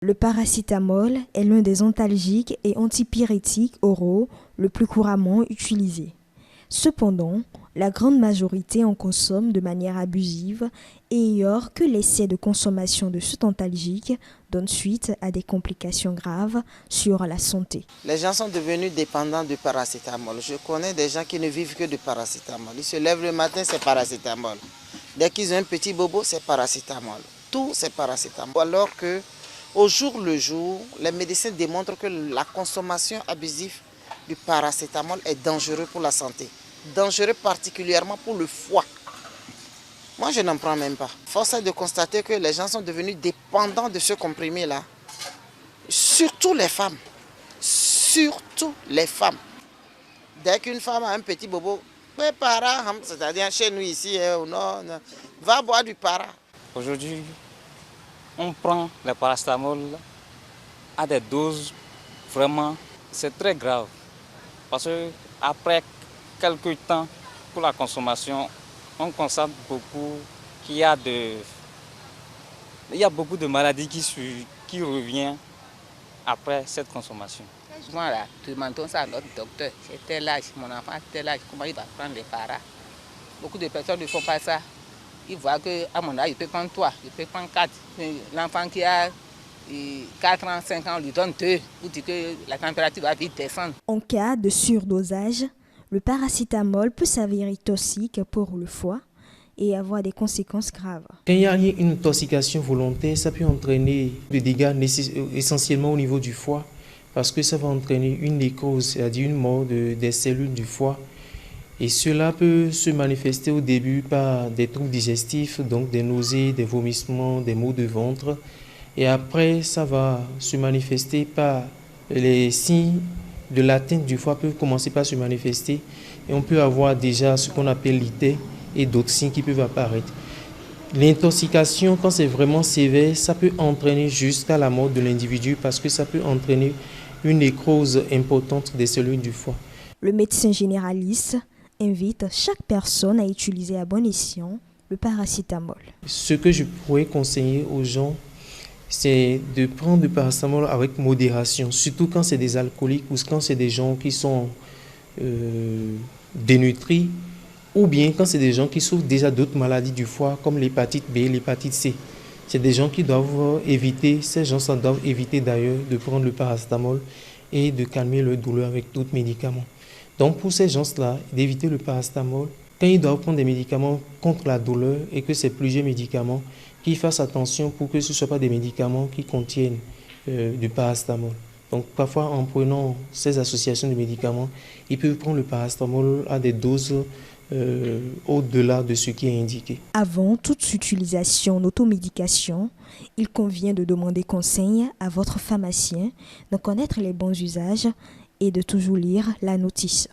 Le paracétamol est l'un des antalgiques et antipyrétiques oraux le plus couramment utilisés. Cependant, la grande majorité en consomme de manière abusive et ignore que l'excès de consommation de cet antalgique donne suite à des complications graves sur la santé. Les gens sont devenus dépendants du paracétamol. Je connais des gens qui ne vivent que du paracétamol. Ils se lèvent le matin, c'est paracétamol. Dès qu'ils ont un petit bobo, c'est paracétamol. Tout, c'est paracétamol. Alors que au jour le jour, les médecins démontrent que la consommation abusive du paracétamol est dangereuse pour la santé. Dangereux particulièrement pour le foie. Moi, je n'en prends même pas. Force est de constater que les gens sont devenus dépendants de ce comprimé-là. Surtout les femmes. Surtout les femmes. Dès qu'une femme a un petit bobo, c'est-à-dire chez nous ici, va boire du para. Aujourd'hui, on prend le paracétamol à des doses, vraiment, c'est très grave. Parce qu'après quelques temps, pour la consommation, on constate beaucoup qu'il y a beaucoup de maladies qui reviennent après cette consommation. Moi, là, demandons ça à notre docteur. C'est tel âge, mon enfant a tel âge, comment il va prendre les paras? Beaucoup de personnes ne font pas ça. Ils voient qu'à mon âge, il peut prendre 3, il peut prendre 4. L'enfant qui a 4 ans, 5 ans, on lui donne 2 pour dire que la température va vite descendre. En cas de surdosage, le paracétamol peut s'avérer toxique pour le foie et avoir des conséquences graves. Quand il y a une intoxication volontaire, ça peut entraîner des dégâts essentiellement au niveau du foie parce que ça va entraîner une nécrose, c'est-à-dire une mort des cellules du foie. Et cela peut se manifester au début par des troubles digestifs, donc des nausées, des vomissements, des maux de ventre. Et après, ça va se manifester par les signes de l'atteinte du foie peuvent commencer par se manifester. Et on peut avoir déjà ce qu'on appelle l'ité et d'autres signes qui peuvent apparaître. L'intoxication, quand c'est vraiment sévère, ça peut entraîner jusqu'à la mort de l'individu parce que ça peut entraîner une nécrose importante des cellules du foie. Le médecin généraliste invite chaque personne à utiliser à bon escient le paracétamol. Ce que je pourrais conseiller aux gens, c'est de prendre le paracétamol avec modération, surtout quand c'est des alcooliques ou quand c'est des gens qui sont dénutris ou bien quand c'est des gens qui souffrent déjà d'autres maladies du foie comme l'hépatite B et l'hépatite C. C'est des gens qui doivent éviter, ces gens-là doivent éviter d'ailleurs de prendre le paracétamol et de calmer leur douleur avec d'autres médicaments. Donc pour ces gens-là, d'éviter le paracétamol, quand ils doivent prendre des médicaments contre la douleur et que c'est plusieurs médicaments, qu'ils fassent attention pour que ce ne soient pas des médicaments qui contiennent du paracétamol. Donc parfois en prenant ces associations de médicaments, ils peuvent prendre le paracétamol à des doses au-delà de ce qui est indiqué. Avant toute utilisation d'automédication, il convient de demander conseil à votre pharmacien, de connaître les bons usages et de toujours lire la notice.